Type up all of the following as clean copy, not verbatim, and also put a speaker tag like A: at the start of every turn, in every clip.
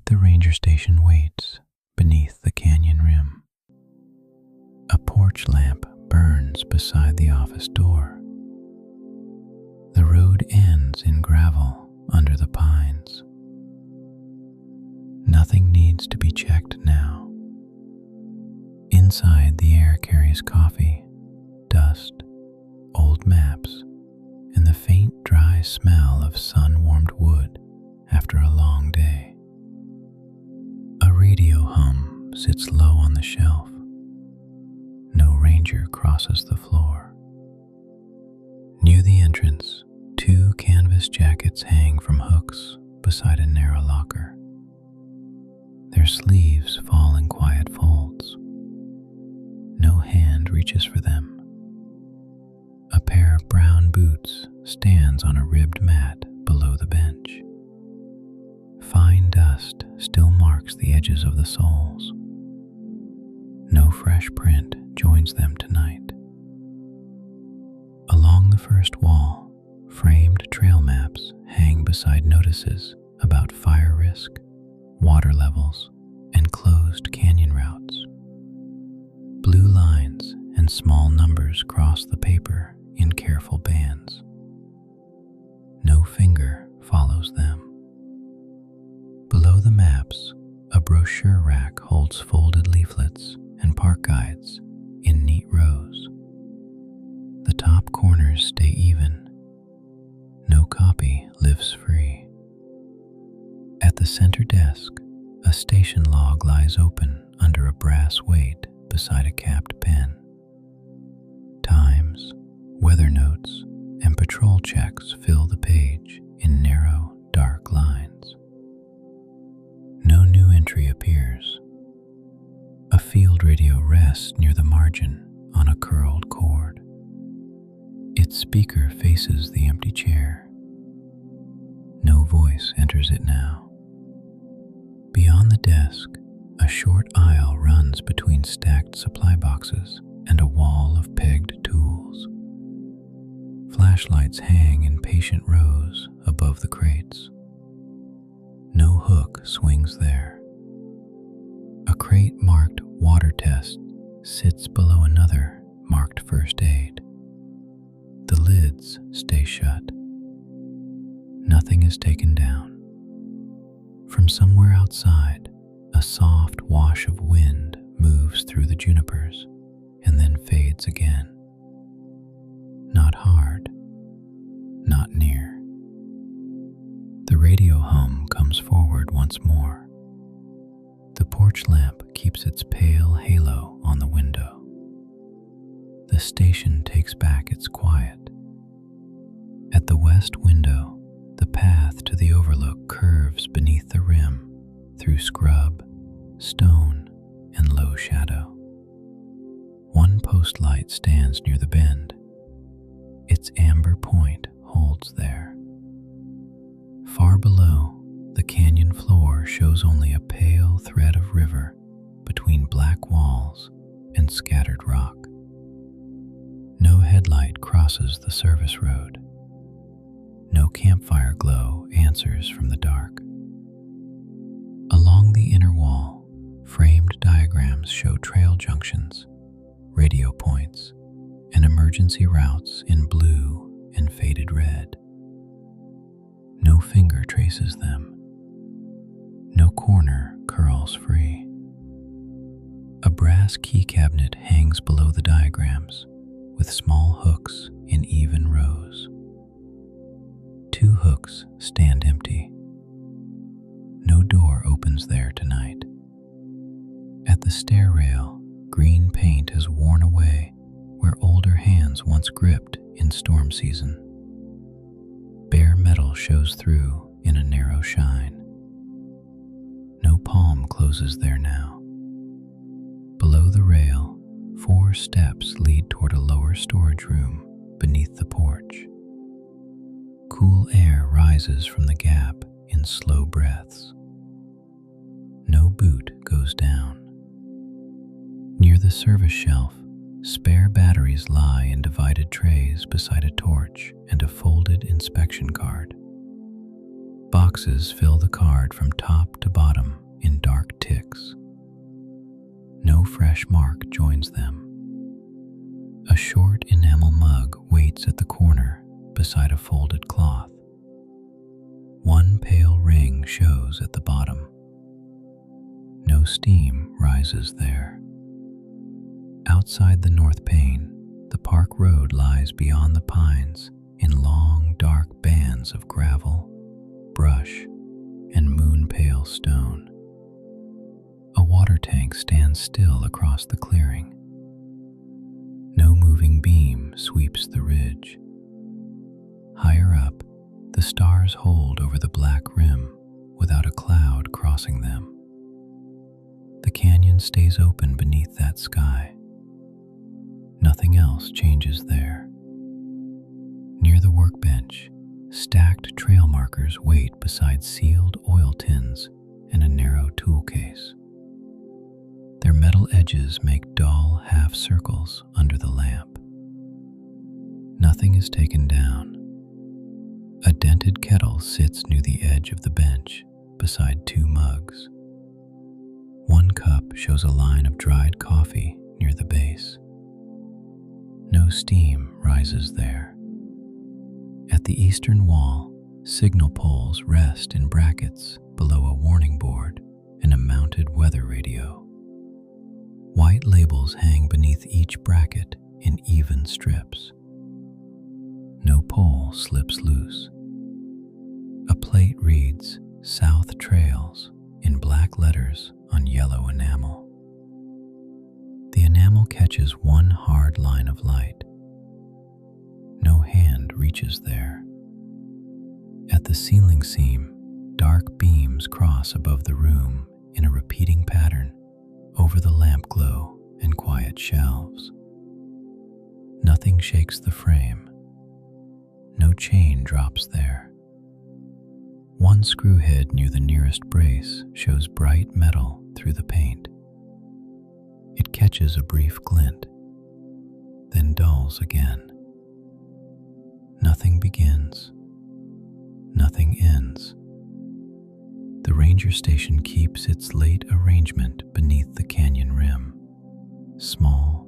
A: The ranger station waits beneath the canyon rim. A porch lamp burns beside the office door. The road ends in gravel under the pines. Nothing needs to be checked now. Inside, the air carries coffee, dust, old maps, and the faint, dry smell of sun-warmed wood after a long day. A radio hum sits low on the shelf. No ranger crosses the floor. Near the entrance, 2 canvas jackets hang from hooks beside a narrow locker. Their sleeves fall in quiet folds. No hand reaches for them. A pair of brown boots stands on a ribbed mat below the bench. Fine dust still marks the edges of the soles. No fresh print joins them tonight. Along the first wall, framed trail maps hang beside notices about fire risk, water levels, and closed canyon routes. Blue lines and small numbers cross the paper in careful bands. No finger follows them. Below the maps, a brochure rack holds folded leaflets and park guides in neat rows. The top corners stay even. No copy lives free. At the center desk, a station log lies open under a brass weight beside a capped pen. Times, weather notes, and patrol checks fill the page in narrow, dark lines. No new entry appears. A field radio rests near the margin on a curled cord. Its speaker faces the empty chair. No voice enters it now. Beyond the desk, a short aisle runs between stacked supply boxes and a wall of pegged tools. Flashlights hang in patient rows above the crates. No hook swings there. A crate marked water test sits below another marked first aid. The lids stay shut. Nothing is taken down. From somewhere outside, a soft wash of wind moves through the junipers and then fades again. Not hard, not near. The radio hum comes forward once more. The porch lamp keeps its pale halo on the window. The station takes back its quiet. At the west window, the path to the overlook curves beneath the rim through scrub, stone, and low shadow. One post light stands near the bend. Its amber point holds there. Far below, the canyon floor shows only a pale thread of river between black walls and scattered rock. No headlight crosses the service road. No campfire glow answers from the dark. Along the inner wall, framed diagrams show trail junctions, radio points, and emergency routes in blue and faded red. No finger traces them. No corner curls free. A brass key cabinet hangs below the diagrams, with small hooks in even rows. 2 hooks stand empty. No door opens there tonight. At the stair rail, green paint has worn away where older hands once gripped in storm season. Bare metal shows through in a narrow shine. No palm closes there now. Below the rail, 4 steps lead toward a lower storage room beneath the porch. Cool air rises from the gap in slow breaths. No boot goes down. Near the service shelf, spare batteries lie in divided trays beside a torch and a folded inspection card. Boxes fill the card from top to bottom fresh mark joins them. A short enamel mug waits at the corner beside a folded cloth. One pale ring shows at the bottom. No steam rises there. Outside the north pane, the park road lies beyond the pines in long, dark bands of gravel, brush, and moon-pale stone. A water tank stands still across the clearing. No moving beam sweeps the ridge. Higher up, the stars hold over the black rim without a cloud crossing them. The canyon stays open beneath that sky. Nothing else changes there. Near the workbench, stacked trail markers wait beside sealed oil tins and a narrow tool case. Their metal edges make dull half circles under the lamp. Nothing is taken down. A dented kettle sits near the edge of the bench beside two mugs. One cup shows a line of dried coffee near the base. No steam rises there. At the eastern wall, signal poles rest in brackets below a warning board and a mounted weather radio. White labels hang beneath each bracket in even strips. No pole slips loose. A plate reads South Trails in black letters on yellow enamel. The enamel catches one hard line of light. No hand reaches there. At the ceiling seam, dark beams cross above the room in a repeating pattern over the lamp glow and quiet shelves. Nothing shakes the frame. No chain drops there. One screw head near the nearest brace shows bright metal through the paint. It catches a brief glint, then dulls again. Nothing begins. Nothing ends. The ranger station keeps its late arrangement beneath the canyon rim, small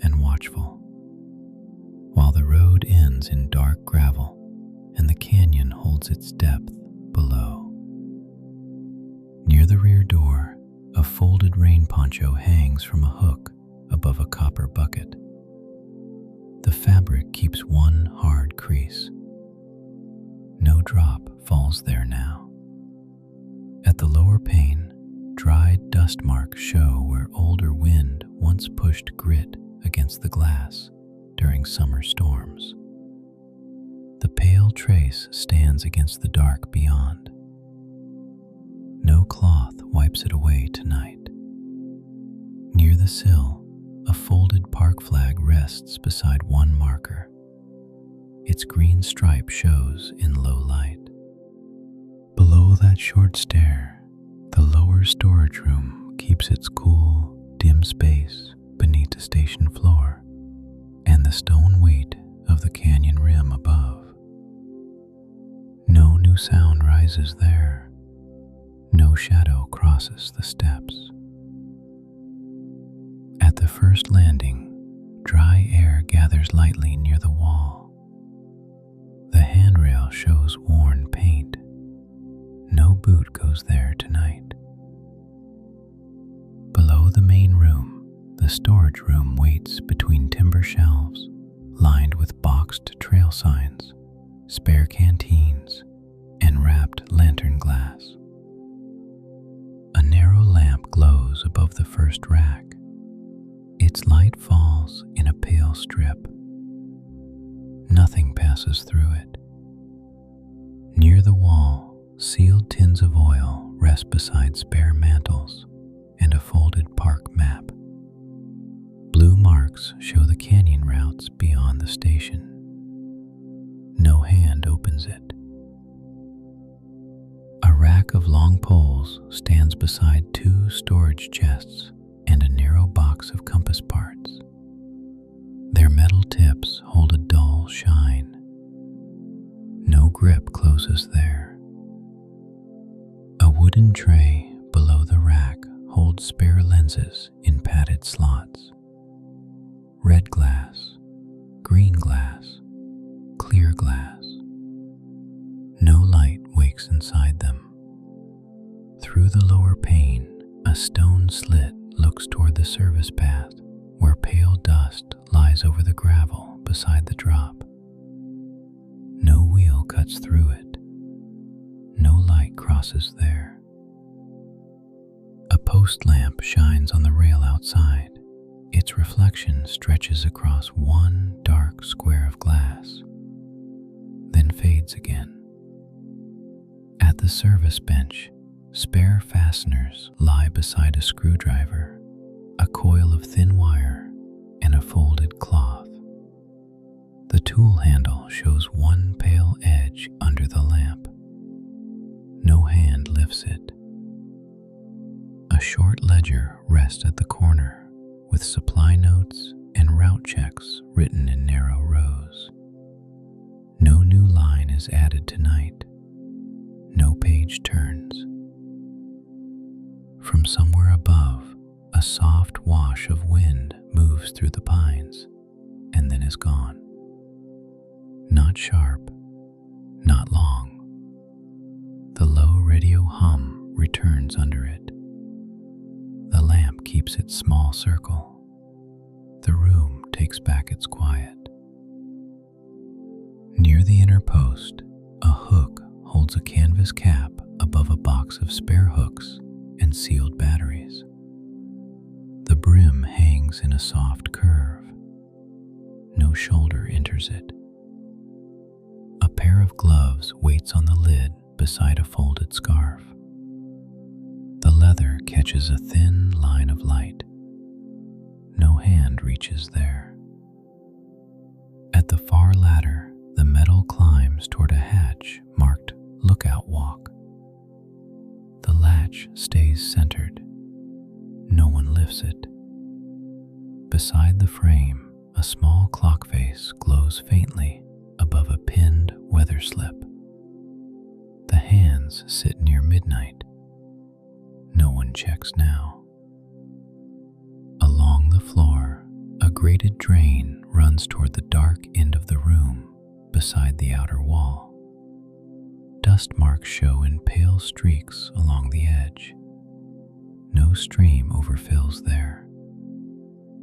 A: and watchful, while the road ends in dark gravel and the canyon holds its depth below. Near the rear door, a folded rain poncho hangs from a hook above a copper bucket. The fabric keeps one hard crease. No drop falls there now. At the lower pane, dried dust marks show where older wind once pushed grit against the glass during summer storms. The pale trace stands against the dark beyond. No cloth wipes it away tonight. Near the sill, a folded park flag rests beside one marker. Its green stripe shows in low light. Below that short stair, the lower storage room keeps its cool, dim space beneath the station floor and the stone weight of the canyon rim above. No new sound rises there. No shadow crosses the steps. At the first landing, dry air gathers lightly near the wall. The handrail shows worn paint. No boot goes there tonight. Below the main room, the storage room waits between timber shelves lined with boxed trail signs, spare canteens, and wrapped lantern glass. A narrow lamp glows above the first rack. Its light falls in a pale strip. Nothing passes through it. Near the wall, sealed tins of oil rest beside spare mantles and a folded park map. Blue marks show the canyon routes beyond the station. No hand opens it. A rack of long poles stands beside two storage chests and a narrow box of compass parts. Their metal tips hold a dull shine. No grip closes there. A wooden tray below the rack holds spare lenses lenses in padded slots. Red glass, green glass, clear glass. No light wakes inside them. Through the lower pane, a stone slit looks toward the service path, where pale dust lies over the gravel beside the drop. No wheel cuts through it. No light crosses there. A post lamp shines on the rail outside. Its reflection stretches across one dark square of glass, then fades again. At the service bench, spare fasteners lie beside a screwdriver, a coil of thin wire, and a folded cloth. The tool handle shows one pale edge under the lamp. No hand lifts it. A short ledger rests at the corner, with supply notes and route checks written in narrow rows. No new line is added tonight. No page turns. From somewhere above, a soft wash of wind moves through the pines and then is gone. Not sharp, not long. The low radio hum returns under it. The lamp keeps its small circle. The room takes back its quiet. Near the inner post, a hook holds a canvas cap above a box of spare hooks and sealed batteries. The brim hangs in a soft curve. No shoulder enters it. A pair of gloves waits on the lid beside a folded scarf. The leather catches a thin line of light. No hand reaches there. At the far ladder, the metal climbs toward a hatch marked Lookout Walk. The latch stays centered. No one lifts it. Beside the frame, a small clock face glows faintly above a pinned weather slip. The hands sit near midnight. No one checks now. Along the floor, a grated drain runs toward the dark end of the room beside the outer wall. Dust marks show in pale streaks along the edge. No stream overfills there.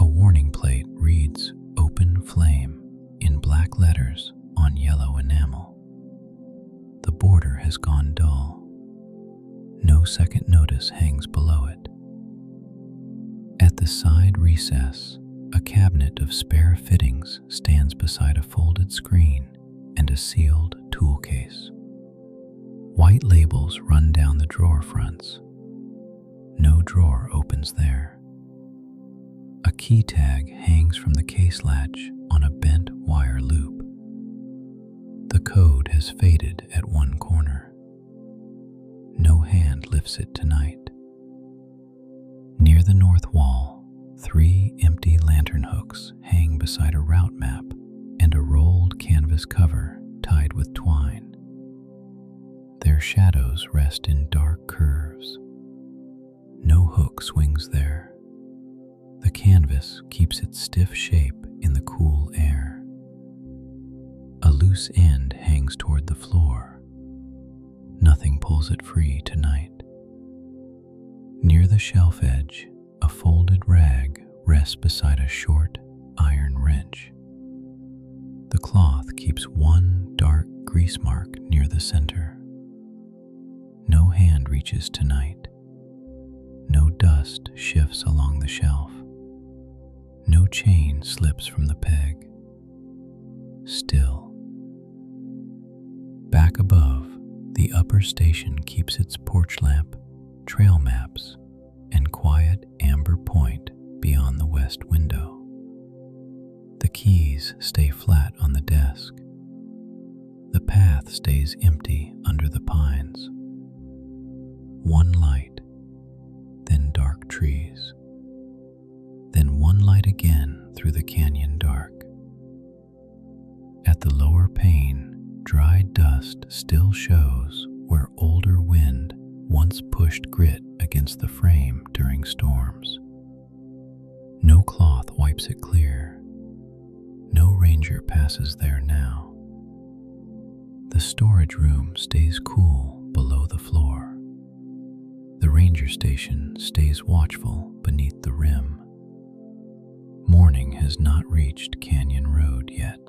A: A warning plate reads "Open Flame" in black letters on yellow enamel. The border has gone dull. No second notice hangs below it. At the side recess, a cabinet of spare fittings stands beside a folded screen and a sealed tool case. White labels run down the drawer fronts. No drawer opens there. A key tag hangs from the case latch on a bent wire loop. The code has faded at one corner. No hand lifts it tonight. Near the north wall, 3 empty lantern hooks hang beside a route map and a rolled canvas cover tied with twine. Their shadows rest in dark curves. No hook swings there. The canvas keeps its stiff shape in the cool air. A loose end hangs toward the floor. Nothing pulls it free tonight. Near the shelf edge, a folded rag rests beside a short iron wrench. The cloth keeps one dark grease mark near the center. No hand reaches tonight. No dust shifts along the shelf. No chain slips from the peg. Still. Back above, the upper station keeps its porch lamp, trail maps, and quiet amber point beyond the west window. The keys stay flat on the desk. The path stays empty under the pines. One light, then dark trees. Then one light again through the canyon dark. At the lower pane, dry dust still shows where older wind once pushed grit against the frame during storms. wipes it clear. No ranger passes there now. The storage room stays cool below the floor. The ranger station stays watchful beneath the rim. Morning has not reached Canyon Road yet.